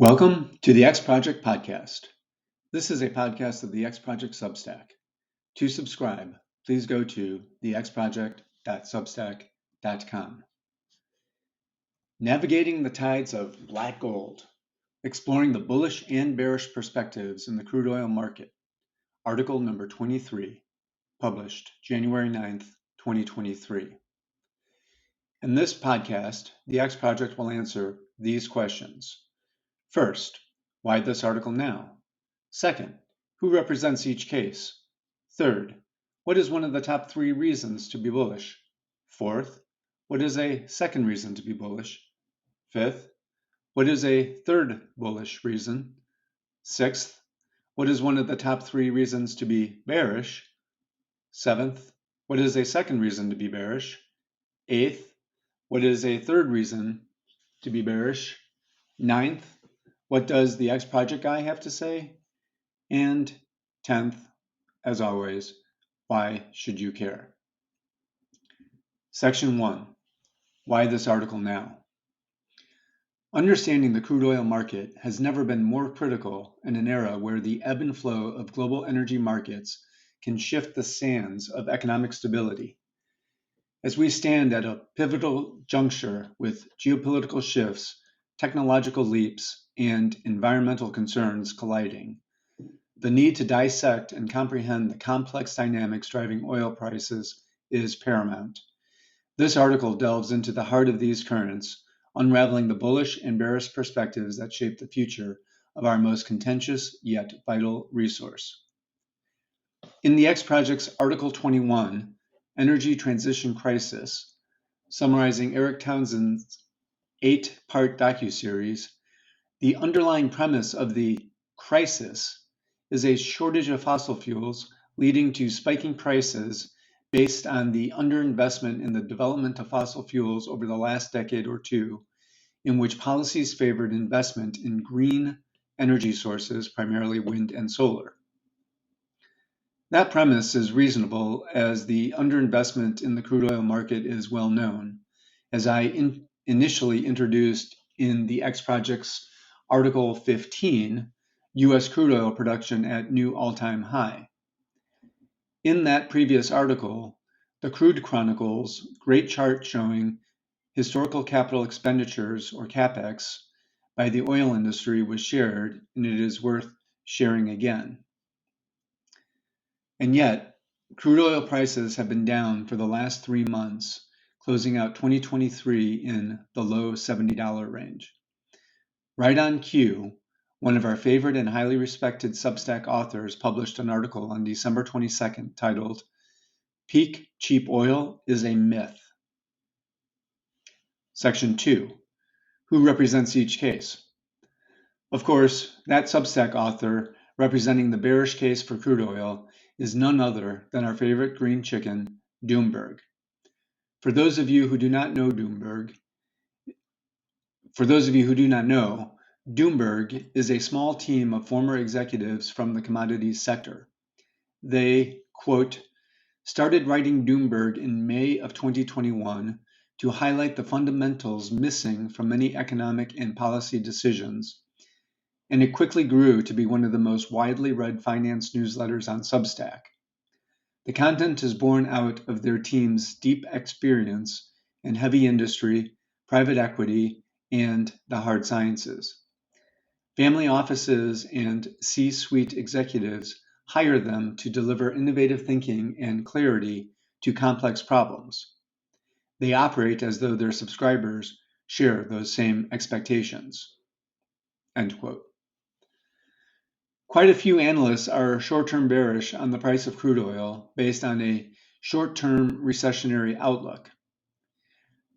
Welcome to the X Project Podcast. This is a podcast of the X Project Substack. To subscribe, please go to thexproject.substack.com. Navigating the Tides of Black Gold, Exploring the Bullish and Bearish Perspectives in the Crude Oil Market, article number 23, published January 9th, 2023. In this podcast, the X Project will answer these questions. First, why this article now? Second, who represents each case? Third, what is one of the top 3 reasons to be bullish? Fourth, what is a second reason to be bullish? Fifth, what is a third bullish reason? Sixth, what is one of the top 3 reasons to be bearish? Seventh, what is a second reason to be bearish? Eighth, what is a third reason to be bearish? Ninth, what does the X Project guy have to say? And 10th, as always, why should you care? Section 1, why this article now? Understanding the crude oil market has never been more critical in an era where the ebb and flow of global energy markets can shift the sands of economic stability. As we stand at a pivotal juncture with geopolitical shifts, technological leaps, and environmental concerns colliding, the need to dissect and comprehend the complex dynamics driving oil prices is paramount. This article delves into the heart of these currents, unraveling the bullish and bearish perspectives that shape the future of our most contentious yet vital resource. In the X Project's Article 21, Energy Transition Crisis, summarizing Eric Townsend's 8-part docuseries, the underlying premise of the crisis is a shortage of fossil fuels leading to spiking prices based on the underinvestment in the development of fossil fuels over the last decade or two, in which policies favored investment in green energy sources, primarily wind and solar. That premise is reasonable, as the underinvestment in the crude oil market is well known, as I initially introduced in the X Project's Article 15, U.S. crude oil production at new all-time high. In that previous article, the Crude Chronicles great chart showing historical capital expenditures, or CapEx, by the oil industry was shared, and it is worth sharing again. And yet, crude oil prices have been down for the last 3 months, closing out 2023 in the low $70 range. Right on cue, one of our favorite and highly respected Substack authors published an article on December 22nd titled, Peak Cheap Oil is a Myth. Section 2, who represents each case? Of course, that Substack author representing the bearish case for crude oil is none other than our favorite green chicken, Doomberg. For those of you who do not know, Doomberg is a small team of former executives from the commodities sector. They, quote, started writing Doomberg in May of 2021 to highlight the fundamentals missing from many economic and policy decisions, and it quickly grew to be one of the most widely read finance newsletters on Substack. The content is born out of their team's deep experience in heavy industry, private equity, and the hard sciences. Family offices and C-suite executives hire them to deliver innovative thinking and clarity to complex problems. They operate as though their subscribers share those same expectations. End quote. Quite a few analysts are short-term bearish on the price of crude oil based on a short-term recessionary outlook.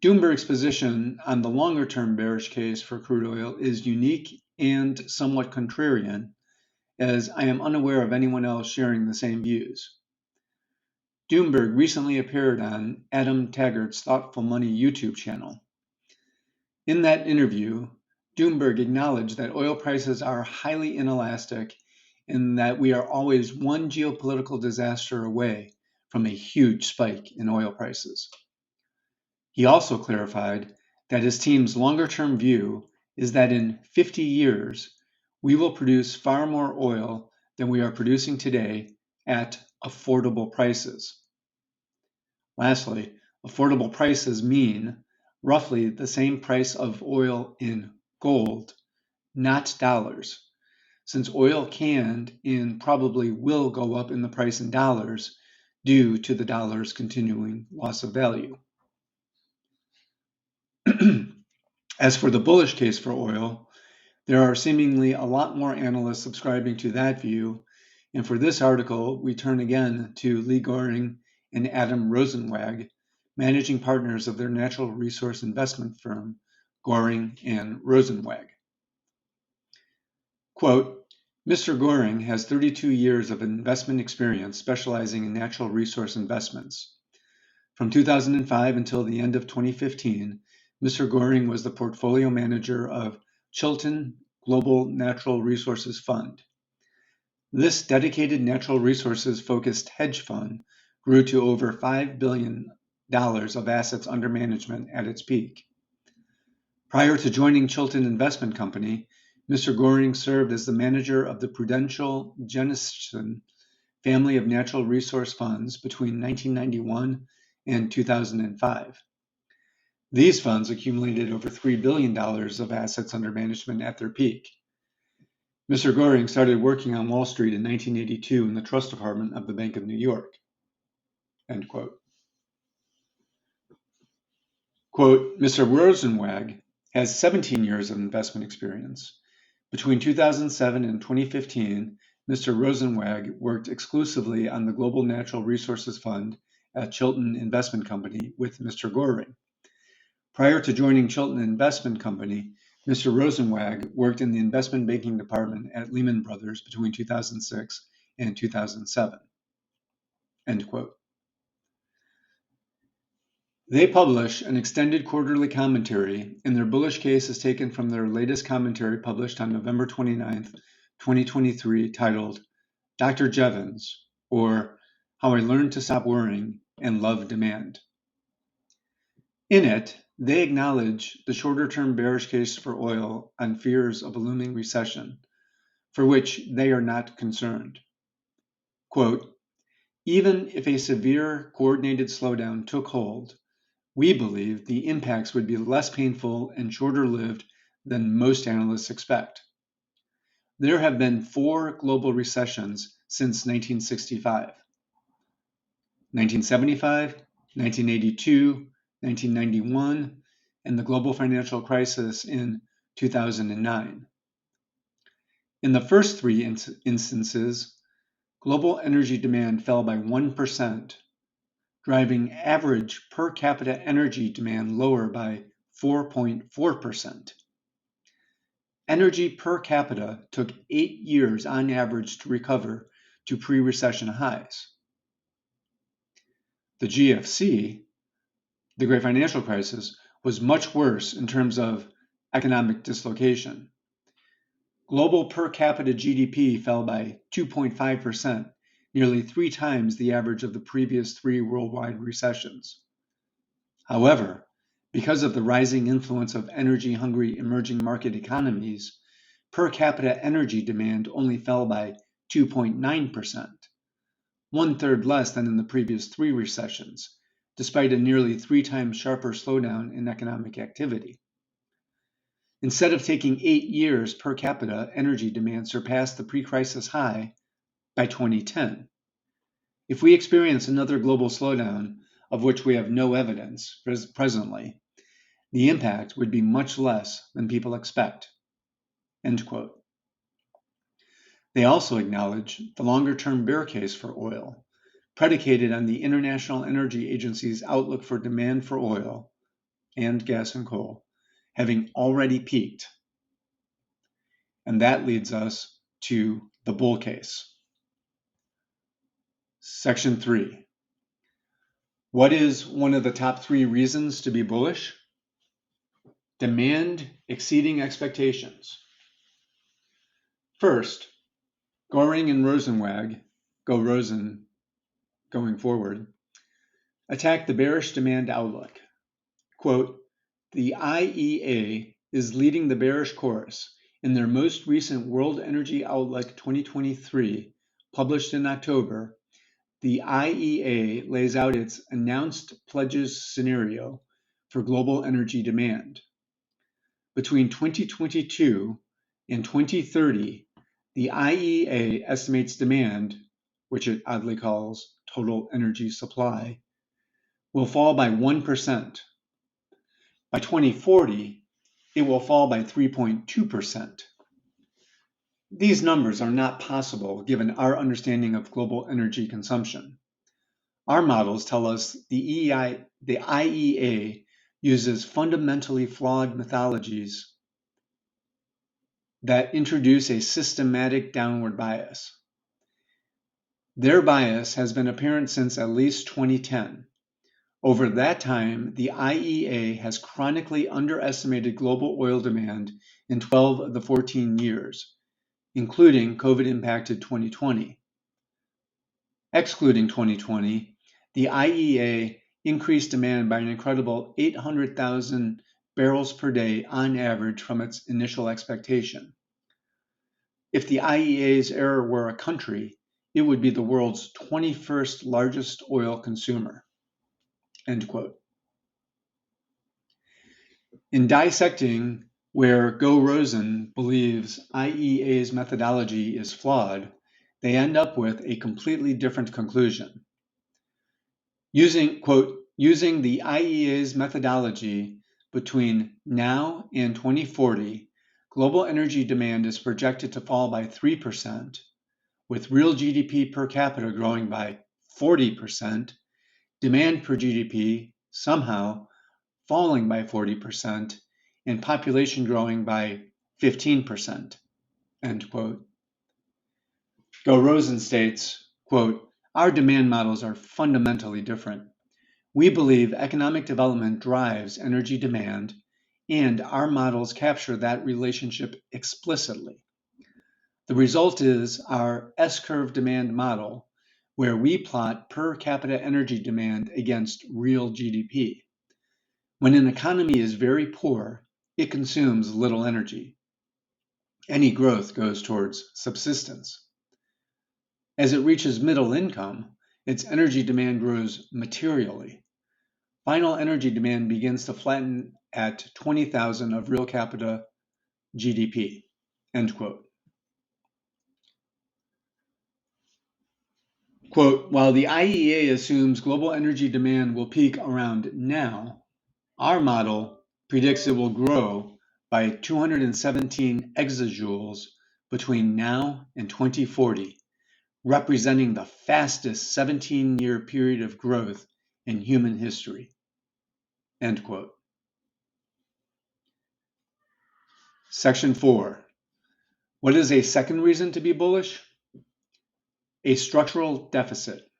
Doomberg's position on the longer-term bearish case for crude oil is unique and somewhat contrarian, as I am unaware of anyone else sharing the same views. Doomberg recently appeared on Adam Taggart's Thoughtful Money YouTube channel. In that interview, Doomberg acknowledged that oil prices are highly inelastic and that we are always one geopolitical disaster away from a huge spike in oil prices. He also clarified that his team's longer-term view is that in 50 years, we will produce far more oil than we are producing today at affordable prices. Lastly, affordable prices mean roughly the same price of oil in gold, not dollars, since oil can and probably will go up in the price in dollars due to the dollar's continuing loss of value. As for the bullish case for oil, there are seemingly a lot more analysts subscribing to that view, and for this article, we turn again to Lee Goring and Adam Rosenwag, managing partners of their natural resource investment firm, Goring and Rosenwag. Quote, Mr. Goring has 32 years of investment experience specializing in natural resource investments. From 2005 until the end of 2015, Mr. Goring was the portfolio manager of Chilton Global Natural Resources Fund. This dedicated natural resources focused hedge fund grew to over $5 billion of assets under management at its peak. Prior to joining Chilton Investment Company, Mr. Goring served as the manager of the Prudential Jenison family of natural resource funds between 1991 and 2005. These funds accumulated over $3 billion of assets under management at their peak. Mr. Goring started working on Wall Street in 1982 in the trust department of the Bank of New York. End quote. Quote, Mr. Rosenwag has 17 years of investment experience. Between 2007 and 2015, Mr. Rosenwag worked exclusively on the Global Natural Resources Fund at Chilton Investment Company with Mr. Goring. Prior to joining Chilton Investment Company, Mr. Rosenwag worked in the investment banking department at Lehman Brothers between 2006 and 2007. End quote. They publish an extended quarterly commentary, and their bullish case is taken from their latest commentary published on November 29th, 2023, titled Dr. Jevons, or How I Learned to Stop Worrying and Love Demand. In it, they acknowledge the shorter-term bearish case for oil on fears of a looming recession, for which they are not concerned. Quote, even if a severe coordinated slowdown took hold, we believe the impacts would be less painful and shorter-lived than most analysts expect. There have been 4 global recessions since 1965. 1975, 1982, 1991, and the global financial crisis in 2009. In the first 3 instances, global energy demand fell by 1%, driving average per capita energy demand lower by 4.4%. Energy per capita took 8 years on average to recover to pre-recession highs. The GFC, the Great Financial Crisis, was much worse in terms of economic dislocation. Global per capita GDP fell by 2.5%, nearly 3 times the average of the previous 3 worldwide recessions. However, because of the rising influence of energy-hungry emerging market economies, per capita energy demand only fell by 2.9%, 1/3 less than in the previous 3 recessions, despite a nearly 3 times sharper slowdown in economic activity. Instead of taking 8 years, per capita energy demand surpassed the pre-crisis high by 2010. If we experience another global slowdown, of which we have no evidence presently, the impact would be much less than people expect. End quote. They also acknowledge the longer-term bear case for oil, predicated on the International Energy Agency's outlook for demand for oil and gas and coal having already peaked. And that leads us to the bull case. Section 3. What is one of the top 3 reasons to be bullish? Demand exceeding expectations. First, Goring and Rosenwag, go Rosen going forward, attack the bearish demand outlook. Quote, the IEA is leading the bearish course. In their most recent World Energy Outlook 2023, published in October, the IEA lays out its announced pledges scenario for global energy demand. Between 2022 and 2030, the IEA estimates demand, which it oddly calls total energy supply, will fall by 1%. By 2040, it will fall by 3.2%. These numbers are not possible given our understanding of global energy consumption. Our models tell us the IEA uses fundamentally flawed methodologies that introduce a systematic downward bias. Their bias has been apparent since at least 2010. Over that time, the IEA has chronically underestimated global oil demand in 12 of the 14 years, including COVID-impacted 2020. Excluding 2020, the IEA increased demand by an incredible 800,000 barrels per day on average from its initial expectation. If the IEA's error were a country, it would be the world's 21st largest oil consumer. End quote. In dissecting where Go Rosen believes IEA's methodology is flawed, they end up with a completely different conclusion. Using the IEA's methodology between now and 2040, global energy demand is projected to fall by 3%, with real GDP per capita growing by 40%, demand per GDP somehow falling by 40%, and population growing by 15%, end quote. Go Rosen states, quote, "Our demand models are fundamentally different. We believe economic development drives energy demand, and our models capture that relationship explicitly. The result is our S-curve demand model, where we plot per capita energy demand against real GDP. When an economy is very poor, it consumes little energy. Any growth goes towards subsistence. As it reaches middle income, its energy demand grows materially. Final energy demand begins to flatten at 20,000 of real capita GDP." End quote. Quote, "While the IEA assumes global energy demand will peak around now, our model predicts it will grow by 217 exajoules between now and 2040, representing the fastest 17-year period of growth in human history." End quote. Section 4. What is a second reason to be bullish? A structural deficit.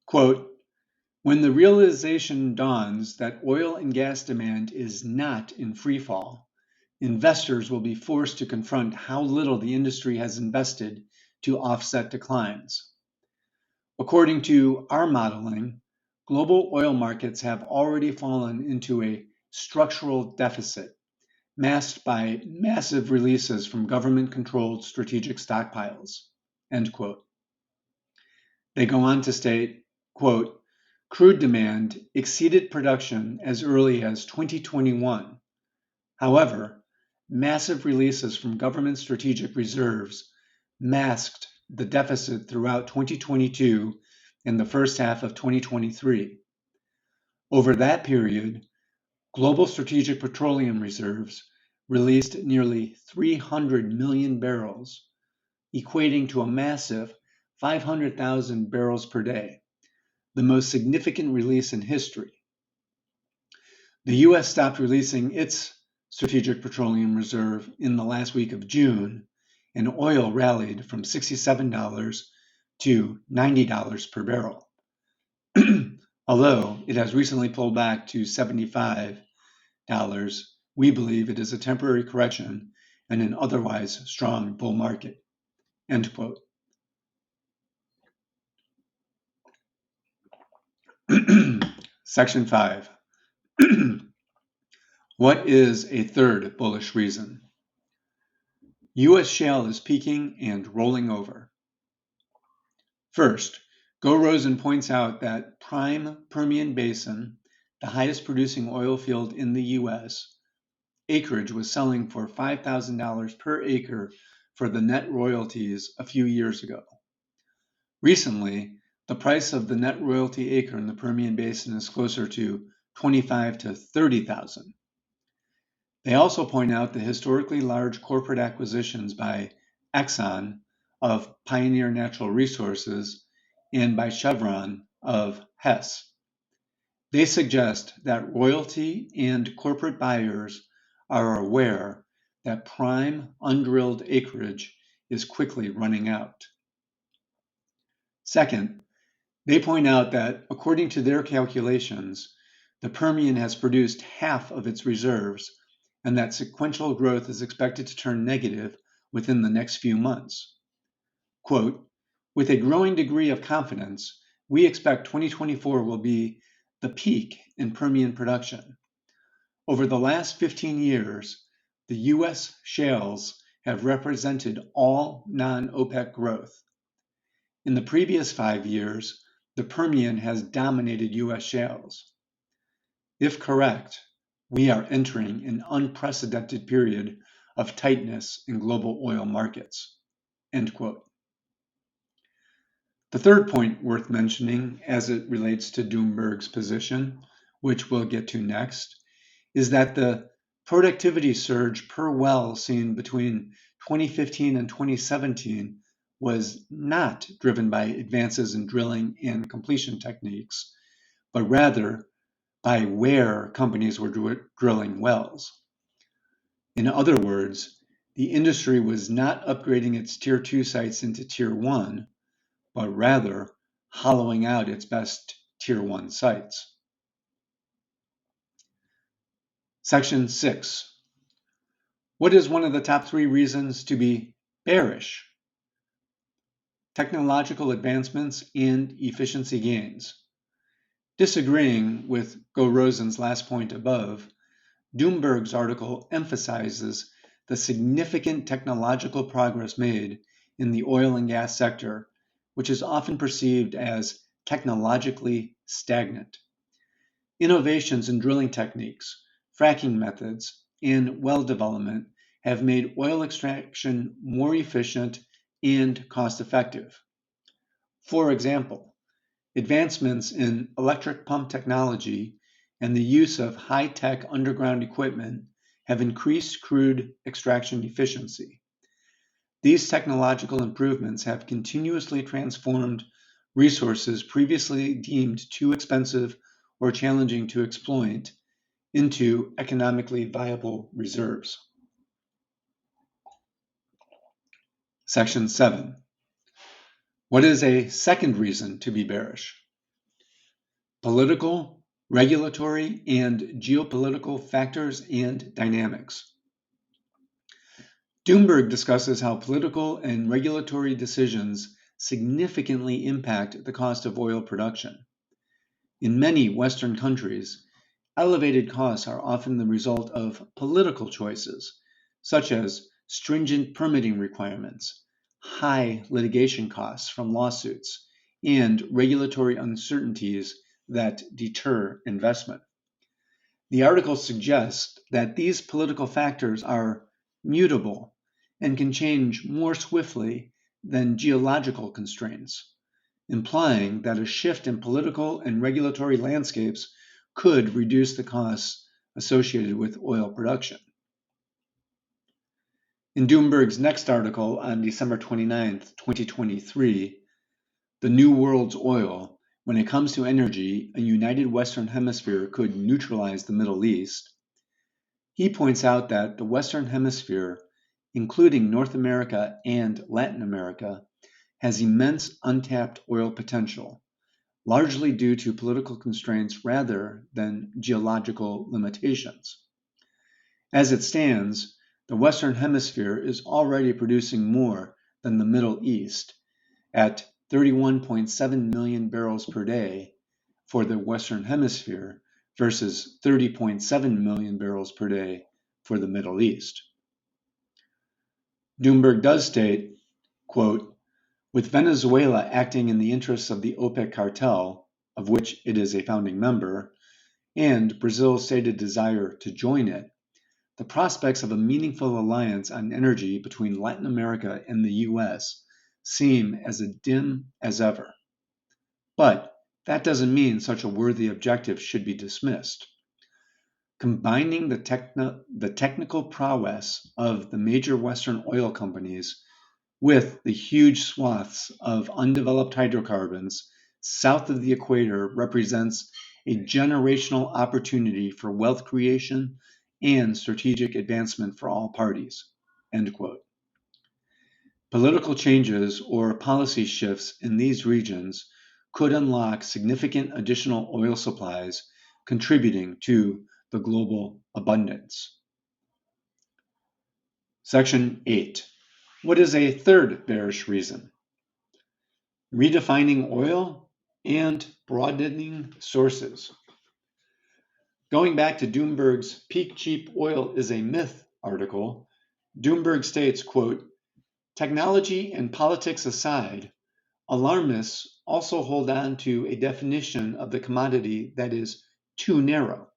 Quote, "When the realization dawns that oil and gas demand is not in free fall, investors will be forced to confront how little the industry has invested to offset declines. According to our modeling, global oil markets have already fallen into a structural deficit, masked by massive releases from government-controlled strategic stockpiles." End quote. They go on to state, quote, "Crude demand exceeded production as early as 2021. However, massive releases from government strategic reserves masked the deficit throughout 2022 and the first half of 2023. Over that period, global strategic petroleum reserves released nearly 300 million barrels, equating to a massive 500,000 barrels per day, the most significant release in history. The U.S. stopped releasing its strategic petroleum reserve in the last week of June, and oil rallied from $67 to $90 per barrel. Although it has recently pulled back to $75, we believe it is a temporary correction in an otherwise strong bull market." End quote. Section 5. What is a third bullish reason? U.S. shale is peaking and rolling over. First, Go Rosen points out that prime Permian Basin, the highest producing oil field in the U.S., acreage was selling for $5,000 per acre for the net royalties a few years ago. Recently, the price of the net royalty acre in the Permian Basin is closer to $25,000 to $30,000. They also point out the historically large corporate acquisitions by Exxon of Pioneer Natural Resources and by Chevron of Hess. They suggest that royalty and corporate buyers are aware that prime undrilled acreage is quickly running out. Second, they point out that according to their calculations, the Permian has produced half of its reserves and that sequential growth is expected to turn negative within the next few months. Quote, with a growing degree of confidence, we expect 2024 will be the peak in Permian production. Over the last 15 years, the U.S. shales have represented all non-OPEC growth. In the previous 5 years, the Permian has dominated U.S. shales. If correct, we are entering an unprecedented period of tightness in global oil markets. End quote. The third point worth mentioning as it relates to Doomberg's position, which we'll get to next, is that the productivity surge per well seen between 2015 and 2017 was not driven by advances in drilling and completion techniques, but rather by where companies were drilling wells. In other words, the industry was not upgrading its Tier 2 sites into Tier 1, but rather hollowing out its best Tier 1 sites. Section 6. What is one of the top 3 reasons to be bearish? Technological advancements and efficiency gains. Disagreeing with Go Rosen's last point above, Doomberg's article emphasizes the significant technological progress made in the oil and gas sector, which is often perceived as technologically stagnant. Innovations in drilling techniques, fracking methods, and well development have made oil extraction more efficient and cost-effective. For example, advancements in electric pump technology and the use of high-tech underground equipment have increased crude extraction efficiency. These technological improvements have continuously transformed resources previously deemed too expensive or challenging to exploit into economically viable reserves. Section 7. What is a second reason to be bearish? Political, regulatory, and geopolitical factors and dynamics. Doomberg discusses how political and regulatory decisions significantly impact the cost of oil production. In many Western countries, elevated costs are often the result of political choices, such as stringent permitting requirements, high litigation costs from lawsuits, and regulatory uncertainties that deter investment. The article suggests that these political factors are mutable and can change more swiftly than geological constraints, implying that a shift in political and regulatory landscapes could reduce the costs associated with oil production. In Doomberg's next article on December 29, 2023, The New World's Oil, When It Comes to Energy, a United Western Hemisphere Could Neutralize the Middle East, he points out that the Western Hemisphere, including North America and Latin America, has immense untapped oil potential, largely due to political constraints rather than geological limitations. As it stands, the Western Hemisphere is already producing more than the Middle East at 31.7 million barrels per day for the Western Hemisphere versus 30.7 million barrels per day for the Middle East. Doomberg does state, quote, with Venezuela acting in the interests of the OPEC cartel, of which it is a founding member, and Brazil's stated desire to join it, the prospects of a meaningful alliance on energy between Latin America and the US seem as dim as ever. But that doesn't mean such a worthy objective should be dismissed. Combining the technical prowess of the major Western oil companies with the huge swaths of undeveloped hydrocarbons south of the equator represents a generational opportunity for wealth creation and strategic advancement for all parties. End quote. Political changes or policy shifts in these regions could unlock significant additional oil supplies, contributing to the global abundance. Section 8. What is a third bearish reason? Redefining oil and broadening sources. Going back to Doomberg's Peak Cheap Oil is a Myth article, Doomberg states, quote, technology and politics aside, alarmists also hold on to a definition of the commodity that is too narrow.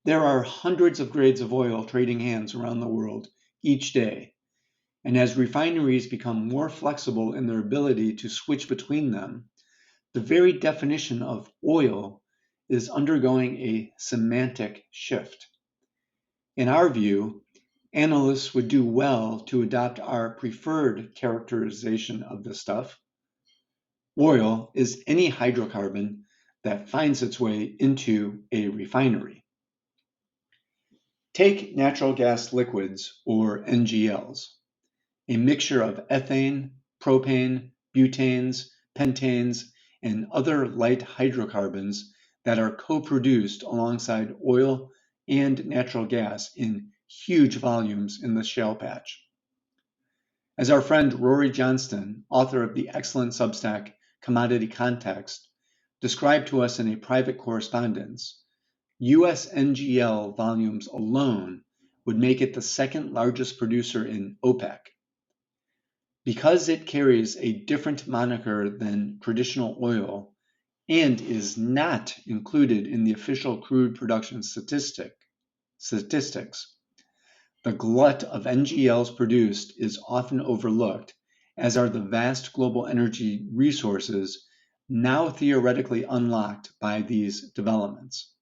There are hundreds of grades of oil trading hands around the world each day, and as refineries become more flexible in their ability to switch between them, the very definition of oil is undergoing a semantic shift. In our view, analysts would do well to adopt our preferred characterization of the stuff. Oil is any hydrocarbon that finds its way into a refinery. Take natural gas liquids, or NGLs, a mixture of ethane, propane, butanes, pentanes, and other light hydrocarbons that are co-produced alongside oil and natural gas in huge volumes in the shale patch. As our friend Rory Johnston, author of the excellent Substack Commodity Context, described to us in a private correspondence, US NGL volumes alone would make it the second largest producer in OPEC. Because it carries a different moniker than traditional oil and is not included in the official crude production statistics, the glut of NGLs produced is often overlooked, as are the vast global energy resources now theoretically unlocked by these developments.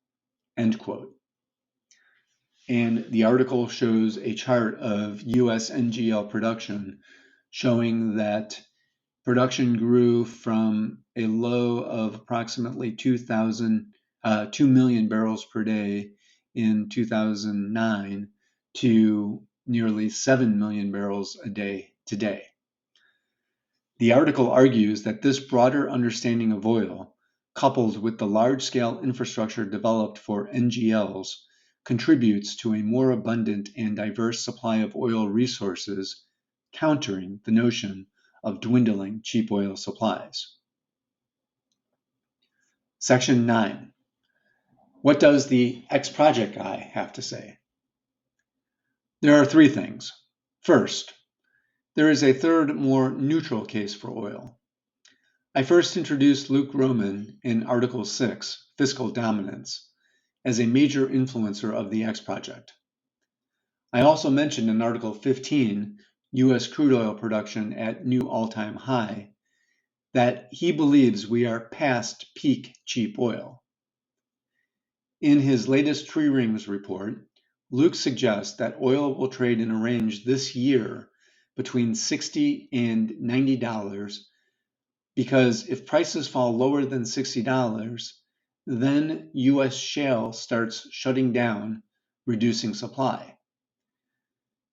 End quote. And the article shows a chart of US NGL production showing that production grew from a low of approximately 2 million barrels per day in 2009 to nearly 7 million barrels a day today. The article argues that this broader understanding of oil, coupled with the large-scale infrastructure developed for NGLs, contributes to a more abundant and diverse supply of oil resources, countering the notion of dwindling cheap oil supplies. Section 9. What does the X-Project guy have to say? There are three things. First, there is a third, more neutral case for oil. I first introduced Luke Roman in Article 6, Fiscal Dominance, as a major influencer of the X-Project. I also mentioned in Article 15, U.S. crude oil production at new all-time high, that he believes we are past peak cheap oil. In his latest Tree Rings report, Luke suggests that oil will trade in a range this year between $60 and $90, because if prices fall lower than $60, then U.S. shale starts shutting down, reducing supply.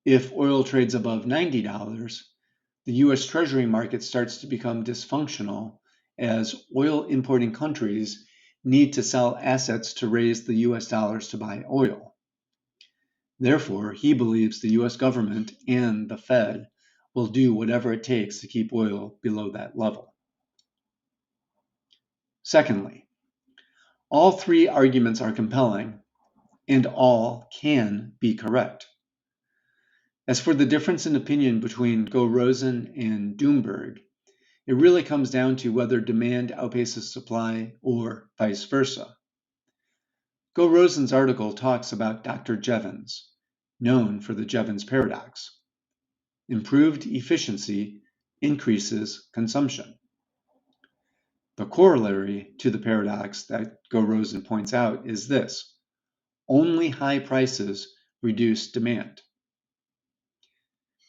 If oil trades above $90, the U.S. Treasury market starts to become dysfunctional as oil importing countries need to sell assets to raise the U.S. dollars to buy oil. Therefore, he believes the U.S. government and the Fed will do whatever it takes to keep oil below that level. Secondly, All three arguments are compelling, and all can be correct. As for the difference in opinion between Go Rosen and Doomberg, it really comes down to whether demand outpaces supply or vice versa. Go Rosen's article talks about Dr. Jevons, known for the Jevons paradox. Improved efficiency increases consumption. The corollary to the paradox that Go Rosen points out is this: only high prices reduce demand.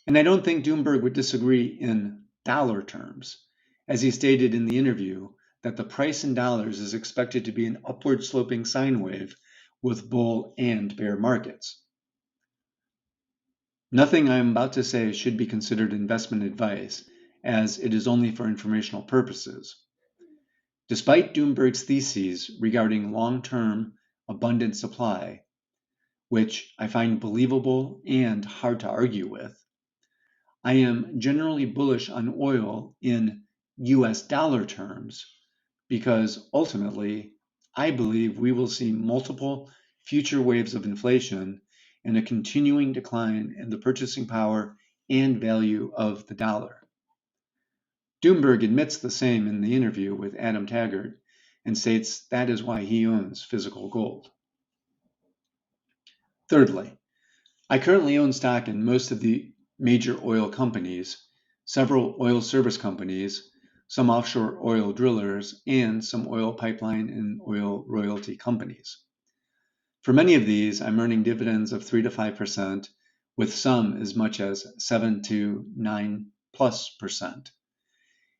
And I don't think Doomberg would disagree in dollar terms, as he stated in the interview that the price in dollars is expected to be an upward sloping sine wave with bull and bear markets. Nothing I am about to say should be considered investment advice, as it is only for informational purposes. Despite Doomberg's theses regarding long-term abundant supply, which I find believable and hard to argue with, I am generally bullish on oil in US dollar terms because ultimately I believe we will see multiple future waves of inflation and a continuing decline in the purchasing power and value of the dollar. Doomberg admits the same in the interview with Adam Taggart and states that is why he owns physical gold. Thirdly, I currently own stock in most of the major oil companies, several oil service companies, some offshore oil drillers, and some oil pipeline and oil royalty companies. For many of these, I'm earning dividends of 3 to 5%, with some as much as 7 to 9+%.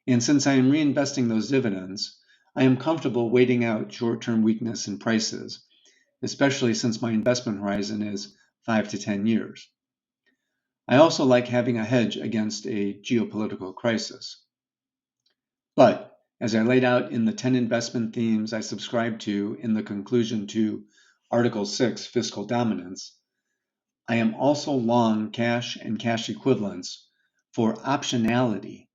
And since I am reinvesting those dividends, I am comfortable waiting out short-term weakness in prices, especially since my investment horizon is 5 to 10 years. I also like having a hedge against a geopolitical crisis. But as I laid out in the 10 investment themes I subscribe to in the conclusion to Article 6, Fiscal Dominance, I am also long cash and cash equivalents for optionality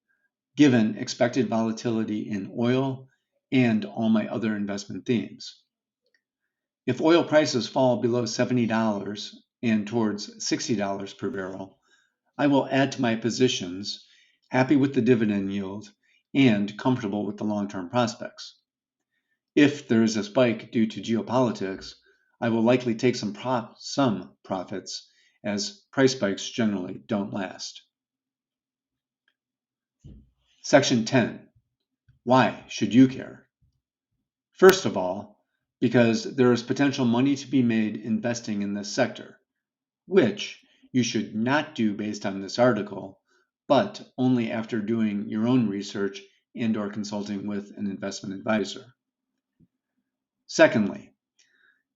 given expected volatility in oil and all my other investment themes. If oil prices fall below $70 and towards $60 per barrel, I will add to my positions, happy with the dividend yield and comfortable with the long-term prospects. If there is a spike due to geopolitics, I will likely take some profits, as price spikes generally don't last. Section 10. Why should you care? First of all, because there is potential money to be made investing in this sector, which you should not do based on this article, but only after doing your own research and/or consulting with an investment advisor. Secondly,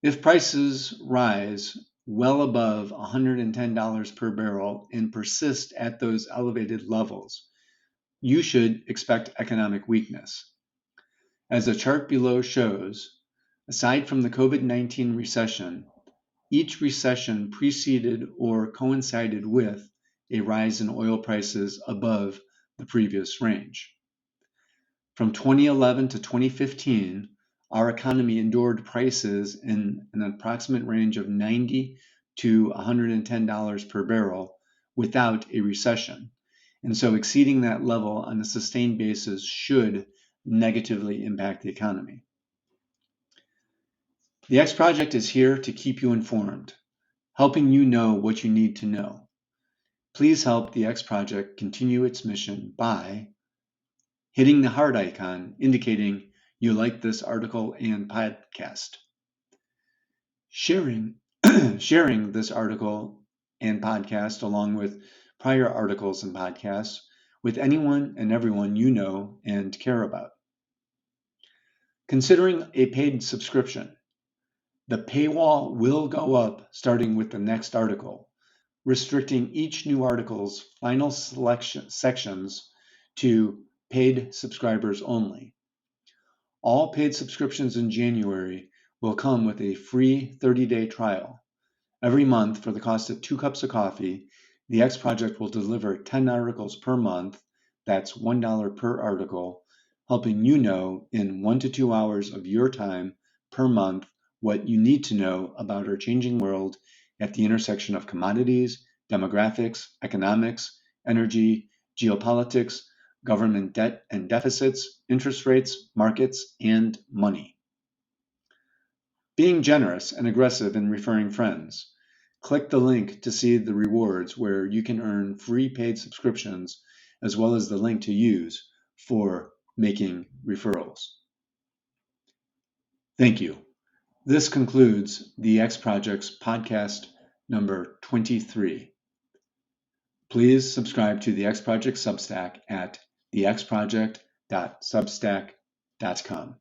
if prices rise well above $110 per barrel and persist at those elevated levels, you should expect economic weakness. As the chart below shows, aside from the COVID-19 recession, each recession preceded or coincided with a rise in oil prices above the previous range. From 2011 to 2015, our economy endured prices in an approximate range of $90 to $110 per barrel without a recession. And so exceeding that level on a sustained basis should negatively impact the economy. The X Project is here to keep you informed, helping you know what you need to know. Please help the X Project continue its mission by hitting the heart icon indicating you like this article and podcast, sharing this article and podcast along with prior articles and podcasts with anyone and everyone you know and care about. Considering a paid subscription, the paywall will go up starting with the next article, restricting each new article's final sections to paid subscribers only. All paid subscriptions in January will come with a free 30-day trial. Every month, for the cost of 2 cups of coffee, the X Project will deliver 10 articles per month. That's $1 per article, helping you know in 1 to 2 hours of your time per month what you need to know about our changing world at the intersection of commodities, demographics, economics, energy, geopolitics, government debt and deficits, interest rates, markets, and money. Being generous and aggressive in referring friends. Click the link to see the rewards where you can earn free paid subscriptions, as well as the link to use for making referrals. Thank you. This concludes the X Project's podcast number 23. Please subscribe to the X Project Substack at thexproject.substack.com.